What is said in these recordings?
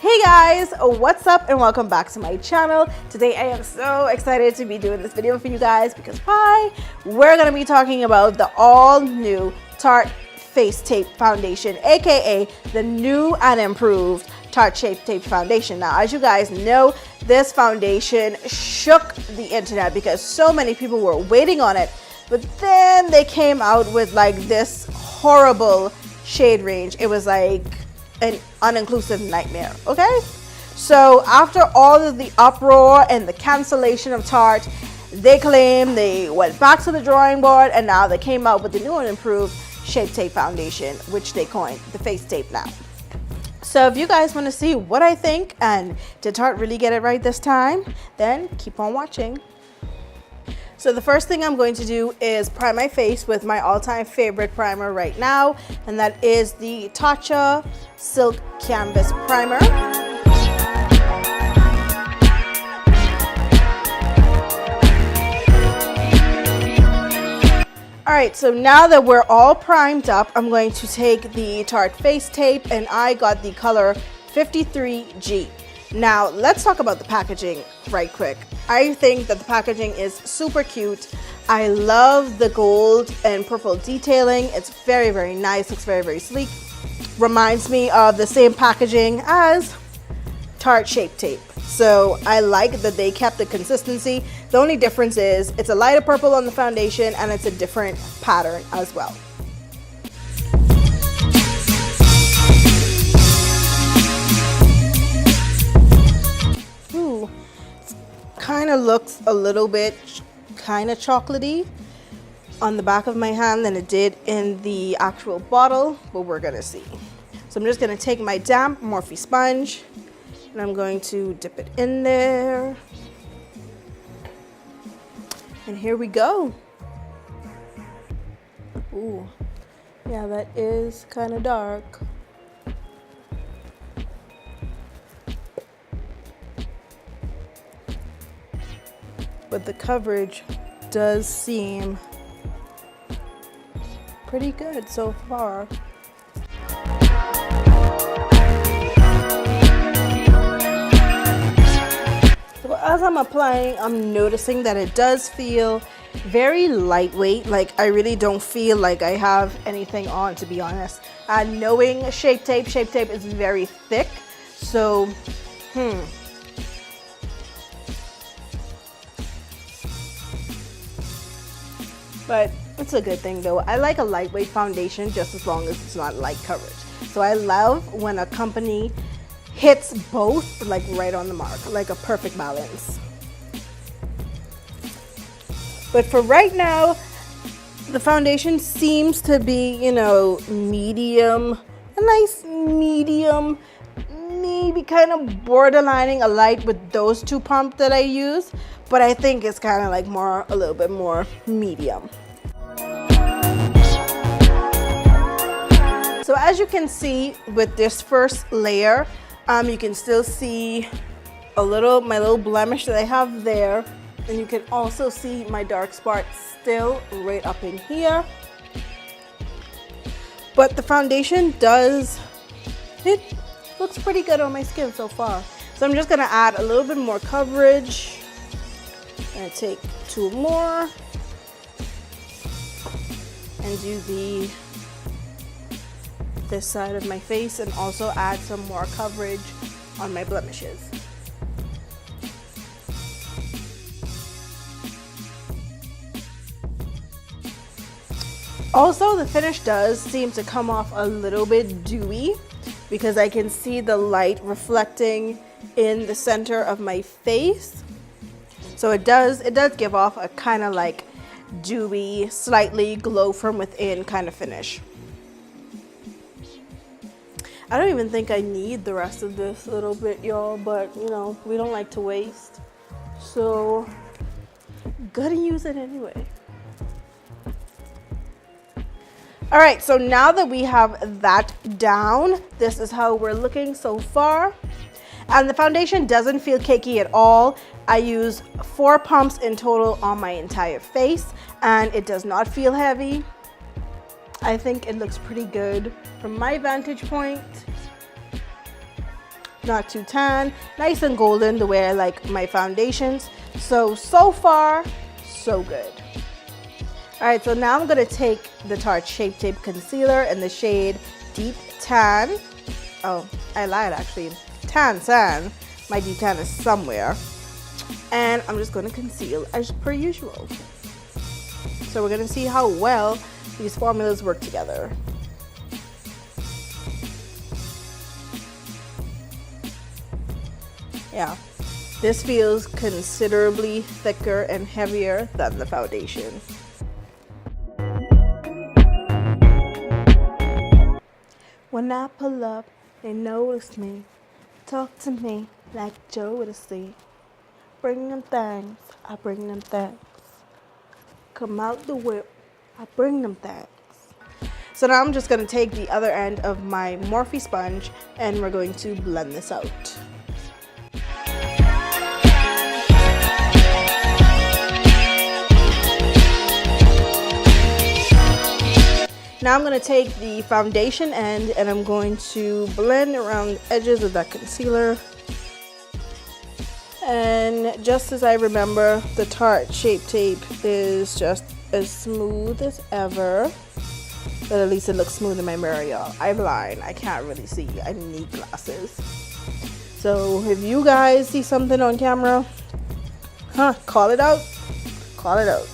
Hey guys, what's up and welcome back to my channel. Today I am so excited to be doing this video for you guys because why? We're going to be talking about the all new Tarte Face Tape Foundation, aka the new and improved Tarte Shape Tape Foundation. Now, as you guys know, this foundation shook the internet because so many people were waiting on it, but then they came out with like this horrible shade range. It was like an uninclusive nightmare, okay? So after all of the uproar and the cancellation of Tarte, they claim they went back to the drawing board and now they came out with the new and improved Shape Tape Foundation, which they coined the Face Tape now. So if you guys want to see what I think and did Tarte really get it right this time, then keep on watching. So the first thing I'm going to do is prime my face with my all-time favorite primer right now, and that is the Tarte Silk Canvas Primer. All right, so now that we're all primed up, I'm going to take the Tarte Face Tape, and I got the color 53G. Now, let's talk about the packaging right quick. I think that the packaging is super cute. I love the gold and purple detailing. It's very, very nice. Looks very, very sleek. Reminds me of the same packaging as Tarte Shape Tape. So I like that they kept the consistency. The only difference is it's a lighter purple on the foundation and it's a different pattern as well. Kind of looks a little bit kind of chocolatey on the back of my hand than it did in the actual bottle, but we're gonna see. So I'm just gonna take my damp Morphe sponge and I'm going to dip it in there. And here we go. Ooh, yeah, that is kind of dark. But the coverage does seem pretty good so far. So as I'm applying, I'm noticing that it does feel very lightweight. Like I really don't feel like I have anything on, to be honest. And knowing Shape Tape is very thick. So, But it's a good thing though. I like a lightweight foundation just as long as it's not light coverage. So I love when a company hits both like right on the mark, like a perfect balance. But for right now, the foundation seems to be, you know, medium, a nice medium, maybe kind of borderlining a light with those two pumps that I use, but I think it's kind of like more, a little bit more medium. So as you can see with this first layer, you can still see my little blemish that I have there, and you can also see my dark spot still right up in here. But the foundation it looks pretty good on my skin so far. So I'm just gonna add a little bit more coverage. I'm gonna take two more and do this side of my face and also add some more coverage on my blemishes. Also, the finish does seem to come off a little bit dewy because I can see the light reflecting in the center of my face. So it does give off a kind of like dewy, slightly glow from within kind of finish. I don't even think I need the rest of this little bit, y'all, but you know, we don't like to waste. So, gotta use it anyway. All right, so now that we have that down, this is how we're looking so far. And the foundation doesn't feel cakey at all. I use 4 pumps in total on my entire face, and it does not feel heavy. I think it looks pretty good from my vantage point. not too tan, nice and golden the way I like my foundations. So far, so good. All right, so now I'm gonna take the Tarte Shape Tape Concealer in the shade Deep Tan. Oh, I lied actually, Tan San. My deep tan is somewhere. And I'm just gonna conceal as per usual. So we're gonna see how well these formulas work together. Yeah, this feels considerably thicker and heavier than the foundation. When I pull up, they notice me. Talk to me like Joe to see. Bring them things, I bring them things. Come out the whip, I bring them things. So now I'm just going to take the other end of my Morphe sponge and we're going to blend this out. Now I'm going to take the foundation end and I'm going to blend around the edges of that concealer. And just as I remember, the Tarte Shape Tape is just as smooth as ever. But at least it looks smooth in my mirror, y'all. I'm blind. I can't really see. I need glasses. So if you guys see something on camera, call it out. Call it out.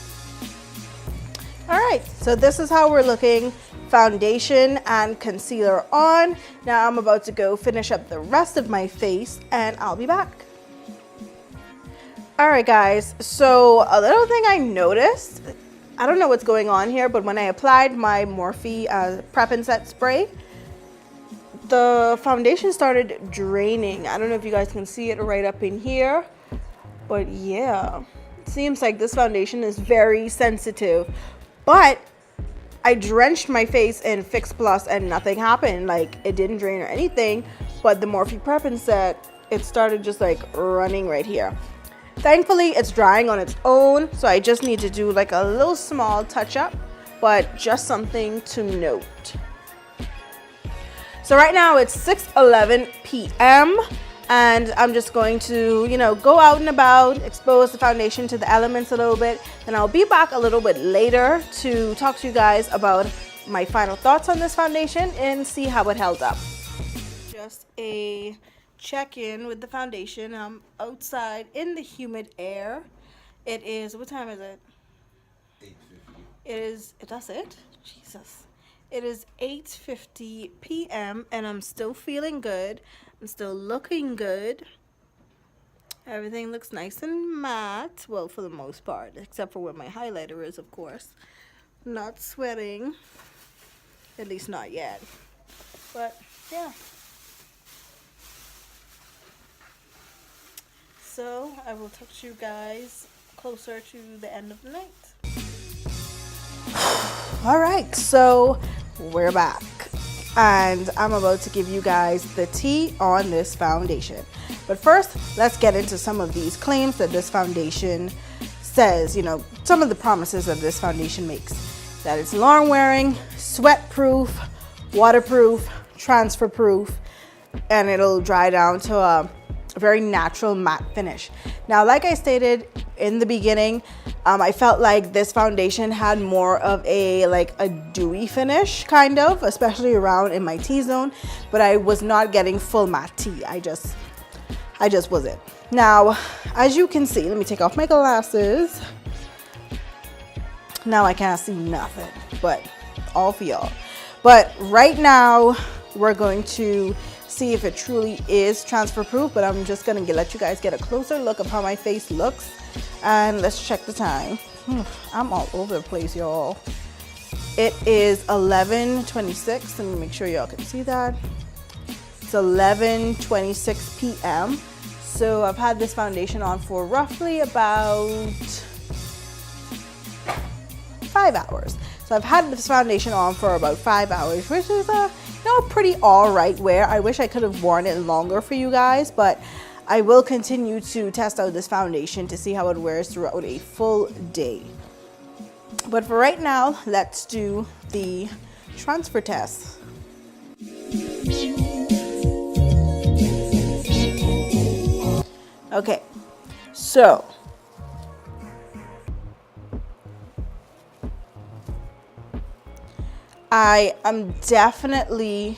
All right, so this is how we're looking. Foundation and concealer on. Now I'm about to go finish up the rest of my face and I'll be back. All right, guys, so a little thing I noticed, I don't know what's going on here, but when I applied my Morphe Prep and Set spray, the foundation started draining. I don't know if you guys can see it right up in here, but yeah, it seems like this foundation is very sensitive. But I drenched my face in Fix Plus and nothing happened. Like, it didn't drain or anything, but the Morphe Prep and Set, it started just like running right here. Thankfully, it's drying on its own, so I just need to do like a little small touch up, but just something to note. So right now it's 6:11 p.m. and I'm just going to, go out and about, expose the foundation to the elements a little bit. Then I'll be back a little bit later to talk to you guys about my final thoughts on this foundation and see how it held up. Just a check-in with the foundation. I'm outside in the humid air. It is, what time is it? 8:50. It is, that's it? Jesus. It is 8:50 p.m. and I'm still feeling good. I'm still looking good. Everything looks nice and matte. Well, for the most part, except for where my highlighter is, of course. Not sweating. At least not yet. But, yeah. So, I will talk to you guys closer to the end of the night. All right, so we're back. And I'm about to give you guys the tea on this foundation. But first, let's get into some of these claims that this foundation says, some of the promises that this foundation makes. That it's long wearing, sweat proof, waterproof, transfer proof, and it'll dry down to a very natural matte finish. Now, like I stated in the beginning, I felt like this foundation had more of a dewy finish, kind of, especially around in my T-zone, but I was not getting full matte tea. I just wasn't. Now, as you can see, let me take off my glasses. Now I can't see nothing, but all for y'all. But right now, we're going to see if it truly is transfer proof, but I'm just gonna let you guys get a closer look of how my face looks, and let's check the time. I'm all over the place, y'all. It is 11:26. Let me make sure y'all can see that. It's 11:26 p.m. So I've had this foundation on for roughly about 5 hours. So I've had this foundation on for about 5 hours, which is pretty all right wear. I wish I could have worn it longer for you guys, but I will continue to test out this foundation to see how it wears throughout a full day. But for right now, let's do the transfer test. Okay, so I am definitely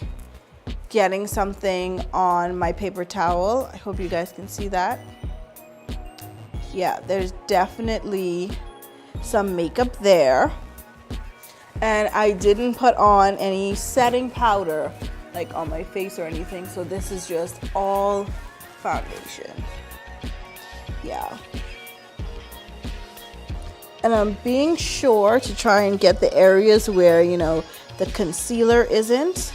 getting something on my paper towel. I hope you guys can see that. Yeah, there's definitely some makeup there. And I didn't put on any setting powder like on my face or anything, so this is just all foundation. Yeah. And I'm being sure to try and get the areas where, you know, the concealer isn't,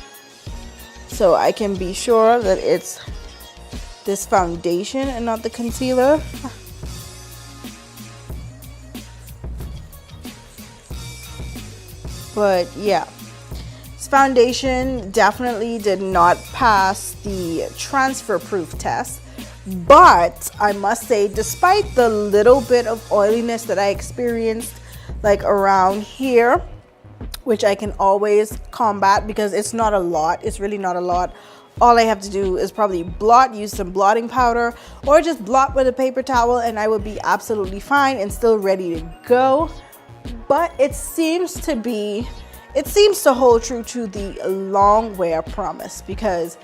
so I can be sure that it's this foundation and not the concealer. But yeah, this foundation definitely did not pass the transfer proof test. But I must say, despite the little bit of oiliness that I experienced like around here, which I can always combat because it's not a lot, it's really not a lot. All I have to do is probably use some blotting powder, or just blot with a paper towel, and I would be absolutely fine and still ready to go. But it seems to hold true to the long wear promise, because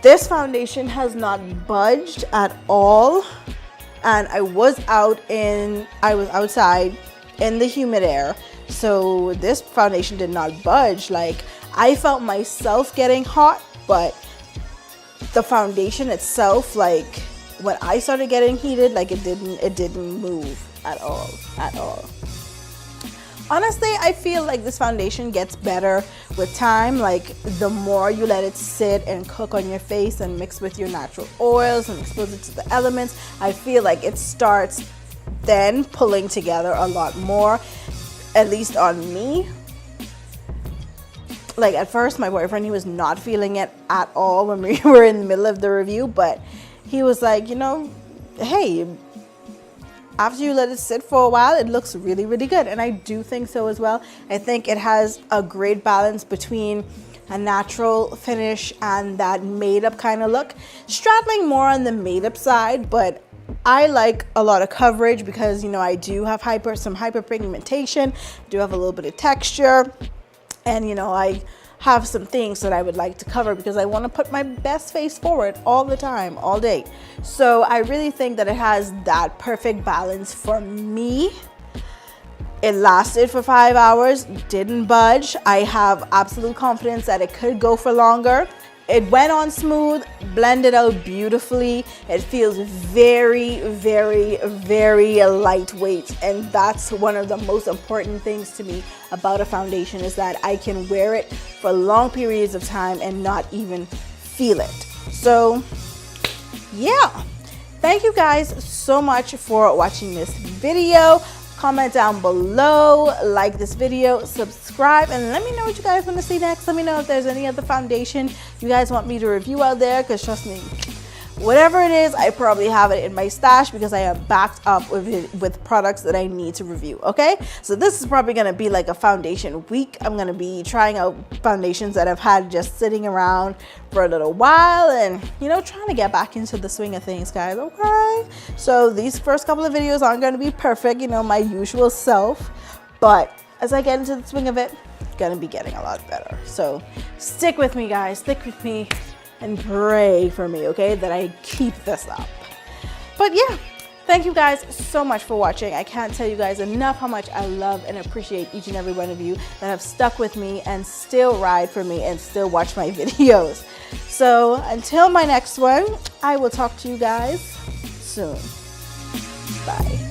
this foundation has not budged at all. And I was outside in the humid air, so this foundation did not budge. Like, I felt myself getting hot, but the foundation itself, like when I started getting heated, like it didn't move at all. Honestly, I feel like this foundation gets better with time. Like, the more you let it sit and cook on your face and mix with your natural oils and expose it to the elements, I feel like it starts then pulling together a lot more, at least on me. Like, at first, my boyfriend, he was not feeling it at all when we were in the middle of the review, but he was like, you know, hey, after you let it sit for a while, it looks really, really good. And I do think so as well. I think it has a great balance between a natural finish and that made up kind of look. Straddling more on the made up side, but I like a lot of coverage because, you know, I do have some hyperpigmentation, do have a little bit of texture, and, you know, I have some things that I would like to cover because I want to put my best face forward all the time, all day. So I really think that it has that perfect balance for me. It lasted for 5 hours, didn't budge. I have absolute confidence that it could go for longer. It went on smooth, blended out beautifully. It feels very, very, very lightweight. And that's one of the most important things to me about a foundation, is that I can wear it for long periods of time and not even feel it. So yeah, thank you guys so much for watching this video. Comment down below, like this video, subscribe, and let me know what you guys want to see next. Let me know if there's any other foundation you guys want me to review out there, because trust me, whatever it is, I probably have it in my stash because I am backed up with products that I need to review. Okay, so this is probably going to be like a foundation week. I'm going to be trying out foundations that I've had just sitting around for a little while, and, you know, trying to get back into the swing of things, guys. Okay, so these first couple of videos aren't going to be perfect, you know, my usual self, but as I get into the swing of it, it's going to be getting a lot better. So stick with me, guys, stick with me, and pray for me, okay, that I keep this up. But yeah, thank you guys so much for watching. I can't tell you guys enough how much I love and appreciate each and every one of you that have stuck with me and still ride for me and still watch my videos. So until my next one, I will talk to you guys soon. Bye.